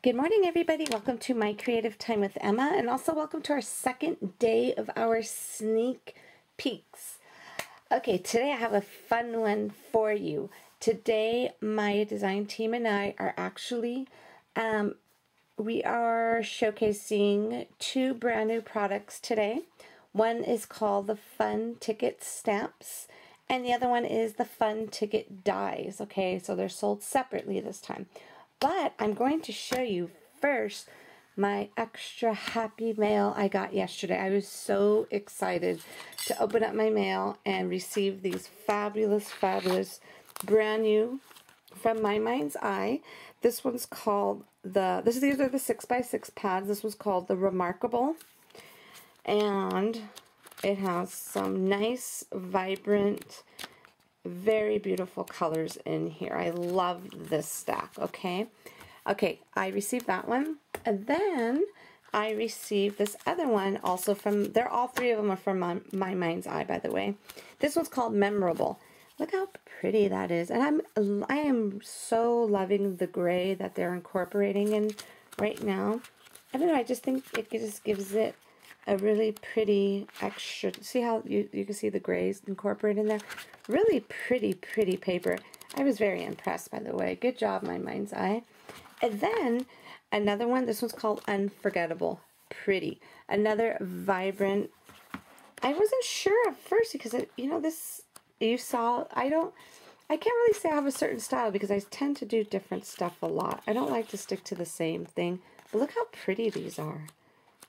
Good morning, everybody. Welcome to My Creative Time with Emma, and also welcome to our second day of our sneak peeks. Okay, today I have a fun one for you. Today, my design team and I are actually, we are showcasing two brand new products today. One is called the Fun Ticket Stamps, and the other one is the Fun Ticket Dies. Okay, so they're sold separately this time. But I'm going to show you first my extra happy mail I got yesterday. I was so excited to open up my mail and receive these fabulous, brand new from My Mind's Eye. This one's called these are the 6x6 pads. This was called the Remarkable. And it has some nice, vibrant, very beautiful colors in here. I love this stack, okay? Okay, I received that one. And then I received this other one also from, all three of them are from My Mind's Eye, by the way. This one's called Memorable. Look how pretty that is. And I am so loving the gray that they're incorporating in right now. I don't know, I just think it just gives it a really pretty extra, see how you can see the grays incorporated in there? Really pretty paper. I was very impressed, by the way. Good job, My Mind's Eye. And then another one, this one's called Unforgettable. Pretty. Another vibrant, I wasn't sure at first because, this, you saw, I can't really say I have a certain style because I tend to do different stuff a lot. I don't like to stick to the same thing. But look how pretty these are.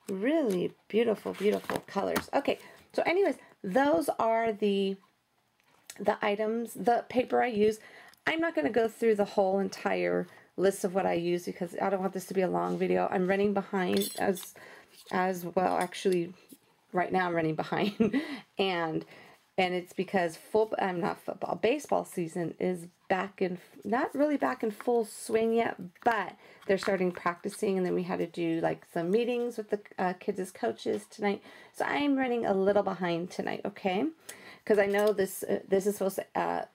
Really beautiful colors. Okay, so anyways, those are the items, the paper I use. I'm not going to go through the whole entire list of what I use because I don't want this to be a long video. I'm running behind as well. Actually, right now I'm running behind, and it's because baseball season is not really back in full swing yet, but they're starting practicing, and then we had to do like some meetings with the kids as coaches tonight. So I'm running a little behind tonight, okay? Because I know this is supposed to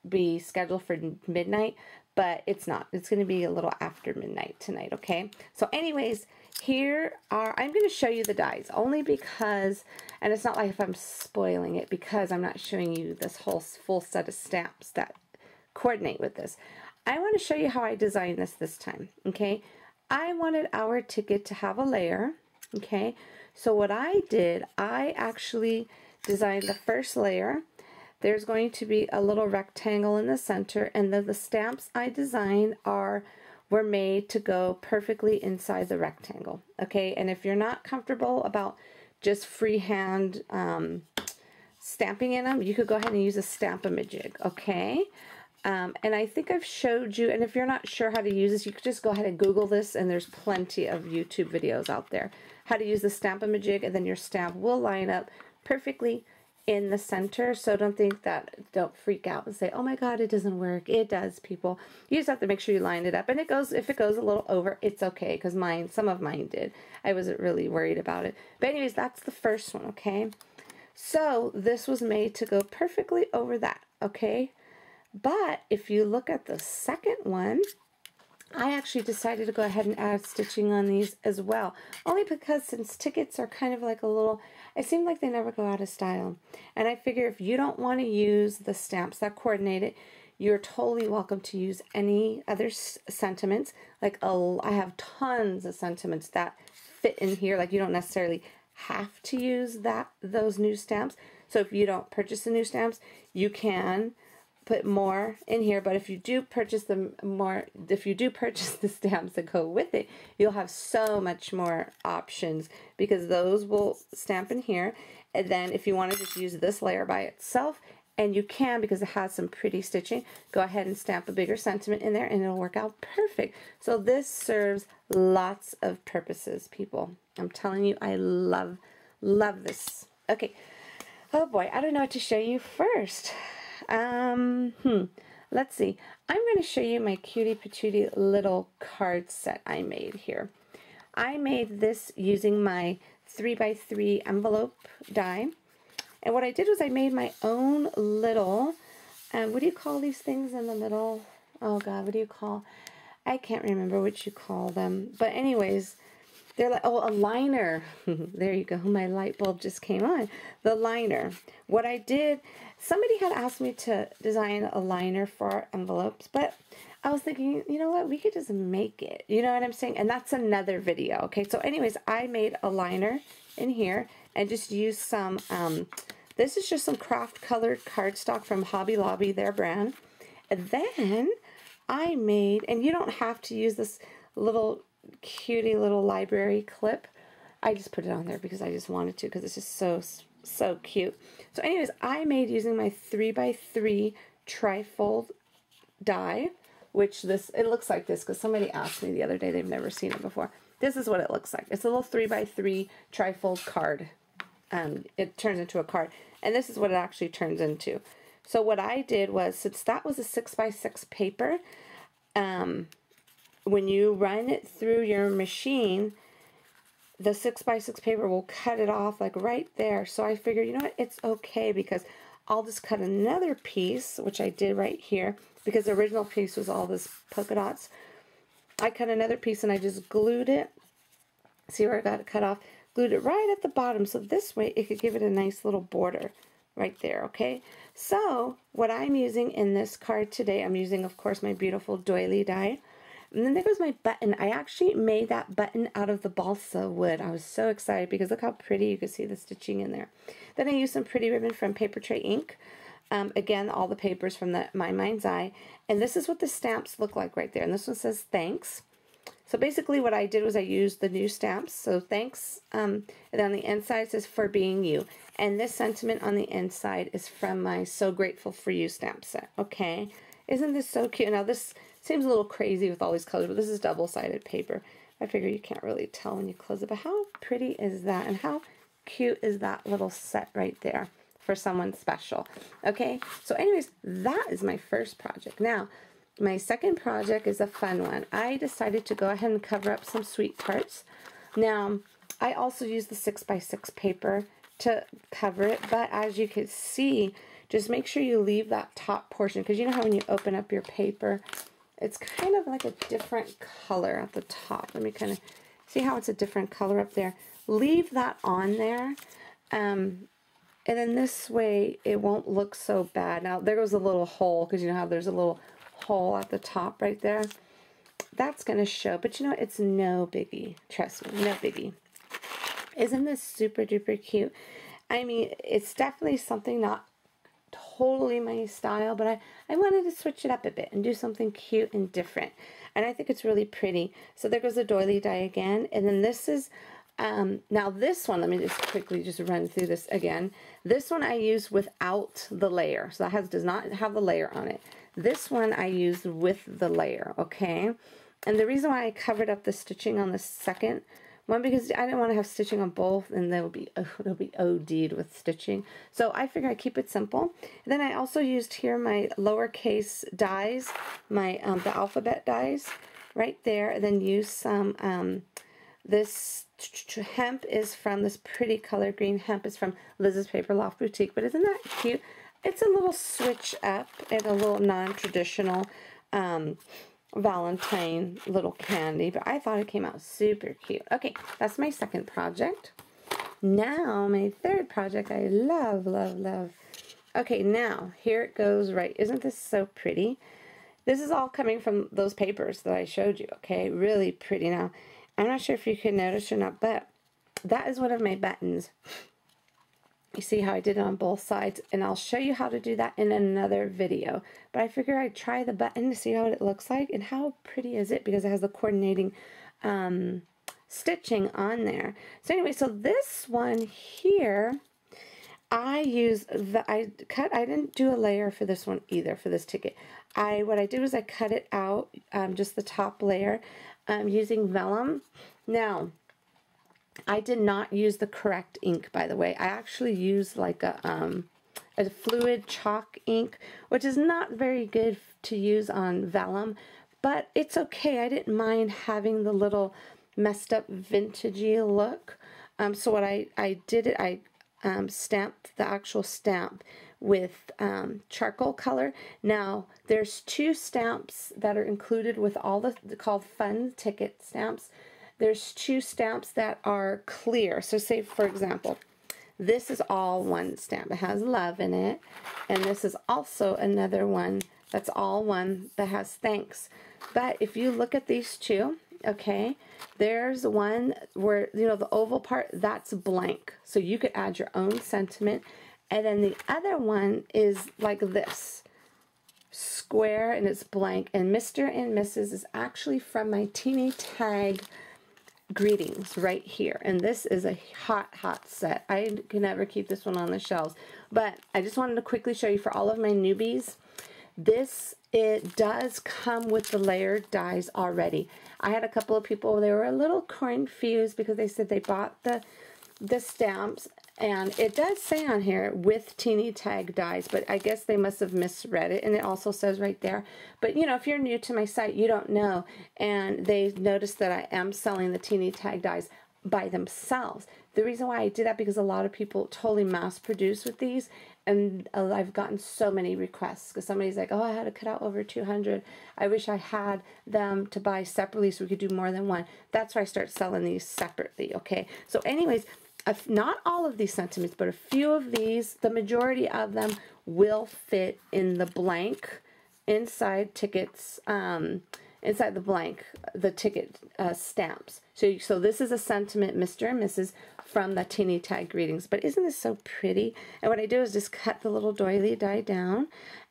be scheduled for midnight, but it's not. It's going to be a little after midnight tonight, okay? So anyways, I'm going to show you the dies only because, and it's not like if I'm spoiling it because I'm not showing you this whole full set of stamps that coordinate with this. I want to show you how I designed this time, okay? I wanted our ticket to have a layer, okay? So what I did, I actually designed the first layer. There's going to be a little rectangle in the center, and then the stamps I designed were made to go perfectly inside the rectangle, okay? And if you're not comfortable about just freehand stamping in them, you could go ahead and use a Stamp-A-Majig, okay? And I think I've showed you, and if you're not sure how to use this, you could just go ahead and Google this, and there's plenty of YouTube videos out there. How to use the Stamp-A-Majig, and then your stamp will line up perfectly in the center. So don't freak out and say, oh my god, it doesn't work. It does, people. You just have to make sure you line it up, and if it goes a little over, it's okay, because some of mine did. I wasn't really worried about it. But anyways, that's the first one, okay? So this was made to go perfectly over that, okay? But if you look at the second one, I actually decided to go ahead and add stitching on these as well. Only because since tickets are kind of like it seemed like they never go out of style. And I figure if you don't want to use the stamps that coordinate it, you're totally welcome to use any other sentiments. Like I have tons of sentiments that fit in here. Like you don't necessarily have to use those new stamps. So if you don't purchase the new stamps, you can put more in here, but if you do purchase the stamps that go with it, you'll have so much more options because those will stamp in here. And then if you want to just use this layer by itself, and you can because it has some pretty stitching, go ahead and stamp a bigger sentiment in there and it'll work out perfect. So this serves lots of purposes, people. I'm telling you, I love this. Okay. Oh boy, I don't know what to show you first. Let's see. I'm going to show you my cutie patootie little card set I made here. I made this using my 3x3 envelope die. And what I did was I made my own little, what do you call these things in the middle? Oh God, what do you call? I can't remember what you call them. But anyways, they're like, oh, a liner. There you go. My light bulb just came on. The liner. What I did, somebody had asked me to design a liner for envelopes, but I was thinking, you know what, we could just make it. You know what I'm saying? And that's another video. Okay, so anyways, I made a liner in here and just used some, this is just some craft colored cardstock from Hobby Lobby, their brand. And then I made, and you don't have to use this little cutie little library clip. I just put it on there because I just wanted to, because it's just so cute. So anyways, I made using my 3x3 trifold die, which it looks like this because somebody asked me the other day, they've never seen it before. This is what it looks like. It's a little 3x3 trifold card. It turns into a card, and this is what it actually turns into. So what I did was, since that was a 6x6 paper, when you run it through your machine, the 6x6 paper will cut it off like right there. So I figured, you know what, it's okay because I'll just cut another piece, which I did right here, because the original piece was all this polka dots. I cut another piece and I just glued it. See where I got it cut off? Glued it right at the bottom, so this way it could give it a nice little border right there, okay? So what I'm using in this card today, I'm using, of course, my beautiful doily die. And then there goes my button. I actually made that button out of the balsa wood. I was so excited because look how pretty, you can see the stitching in there. Then I used some pretty ribbon from Paper Tray Ink. Again, all the papers from My Mind's Eye. And this is what the stamps look like right there. And this one says thanks. So basically what I did was I used the new stamps. So thanks, and on the inside it says for being you. And this sentiment on the inside is from my So Grateful for You stamp set. Okay, isn't this so cute? Now this seems a little crazy with all these colors, but this is double-sided paper. I figure you can't really tell when you close it, but how pretty is that? And how cute is that little set right there for someone special? Okay, so anyways, that is my first project. Now, my second project is a fun one. I decided to go ahead and cover up some sweet tarts. Now, I also used the 6x6 paper to cover it, but as you can see, just make sure you leave that top portion, because you know how when you open up your paper, it's kind of like a different color at the top. Let me kind of see how it's a different color up there. Leave that on there, and then this way it won't look so bad. Now, there goes a little hole, because you know how there's a little hole at the top right there. That's going to show, but you know, it's no biggie. Trust me, no biggie. Isn't this super duper cute? I mean, it's definitely something not totally my style, but I wanted to switch it up a bit and do something cute and different. And I think it's really pretty. So there goes the doily die again. And then this is, now this one, let me just quickly just run through this again. This one I used without the layer. So that does not have the layer on it. This one I used with the layer, okay? And the reason why I covered up the stitching on the second one, because I didn't want to have stitching on both, and it'll be OD'd with stitching. So I figured I'd keep it simple. And then I also used here my lowercase dies, my the alphabet dies right there, and then use some, this hemp is from this pretty color green hemp is from Liz's Paper Loft Boutique, but isn't that cute? It's a little switch up and a little non-traditional Valentine little candy, but I thought it came out super cute. Okay, that's my second project. Now, my third project I love, love, love. Okay, now, here it goes right. Isn't this so pretty? This is all coming from those papers that I showed you, okay? Really pretty. Now, I'm not sure if you can notice or not, but that is one of my buttons. You see how I did it on both sides, and I'll show you how to do that in another video. But I figure I'd try the button to see what it looks like, and how pretty is it, because it has the coordinating stitching on there. So anyway, so this one here, I didn't do a layer for this one either, for this ticket. What I did was I cut it out, just the top layer, using vellum. Now, I did not use the correct ink, by the way. I actually used like a fluid chalk ink, which is not very good to use on vellum, but it's okay. I didn't mind having the little messed up vintagey look. So what I did, I stamped the actual stamp with charcoal color. Now there's 2 stamps that are included with all the called fun ticket stamps. There's 2 stamps that are clear. So say for example, this is all one stamp. It has love in it, and this is also another one that's all one that has thanks. But if you look at these 2, okay, there's one where, you know, the oval part, that's blank. So you could add your own sentiment. And then the other one is like this, square, and it's blank. And Mr. and Mrs. is actually from my teeny tag greetings right here. And this is a hot set. I can never keep this one on the shelves. But I just wanted to quickly show you for all of my newbies, it does come with the layered dies already. I had a couple of people, they were a little confused because they said they bought the stamps, and it does say on here with teeny tag dies, but I guess they must have misread it, and it also says right there. But you know, if you're new to my site, you don't know, and they noticed that I am selling the teeny tag dies by themselves. The reason why I did that, because a lot of people totally mass produce with these, and I've gotten so many requests because somebody's like, oh, I had to cut out over 200. I wish I had them to buy separately so we could do more than one. That's why I start selling these separately, okay? So anyways, not all of these sentiments, but a few of these, the majority of them will fit in the blank inside tickets, inside the blank, the ticket stamps. So this is a sentiment, Mr. and Mrs. from the teeny tag greetings. But isn't this so pretty? And what I do is just cut the little doily die down,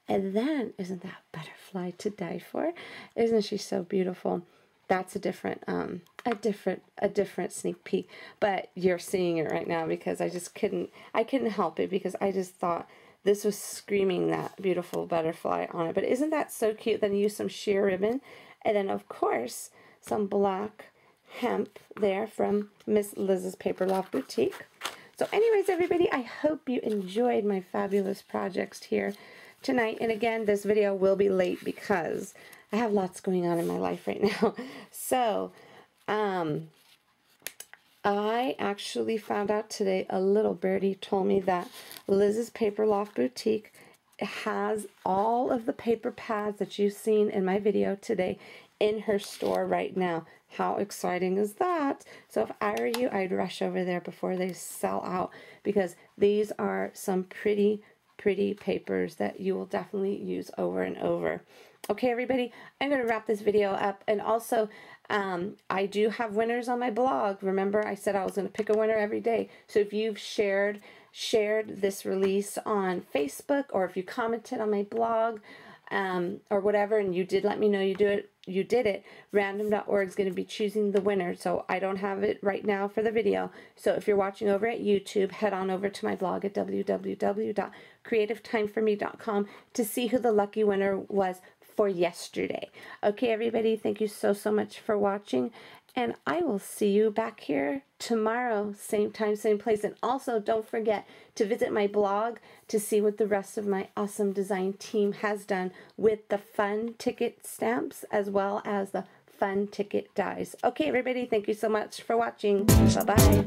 and then isn't that butterfly to die for? Isn't she so beautiful? That's a different sneak peek, but you're seeing it right now because I couldn't help it, because I just thought this was screaming that beautiful butterfly on it. But isn't that so cute? Then use some sheer ribbon, and then of course some black hemp there from Miss Liz's Paper Loft Boutique. So anyways, everybody, I hope you enjoyed my fabulous projects here tonight. And again, this video will be late because I have lots going on in my life right now. So I actually found out today, a little birdie told me that Liz's Paper Loft Boutique has all of the paper pads that you've seen in my video today in her store right now. How exciting is that? So if I were you, I'd rush over there before they sell out, because these are some pretty papers that you will definitely use over and over. Okay, everybody, I'm going to wrap this video up. And also, I do have winners on my blog. Remember, I said I was going to pick a winner every day. So if you've shared this release on Facebook, or if you commented on my blog, or whatever, and you did let me know you did it, random.org is going to be choosing the winner. So I don't have it right now for the video. So if you're watching over at YouTube, head on over to my blog at www.creativetimeforme.com to see who the lucky winner was for yesterday. Okay, everybody, thank you so much for watching, and I will see you back here tomorrow, same time, same place. And also, don't forget to visit my blog to see what the rest of my awesome design team has done with the fun ticket stamps as well as the fun ticket dies. Okay, everybody, thank you so much for watching. Bye-bye.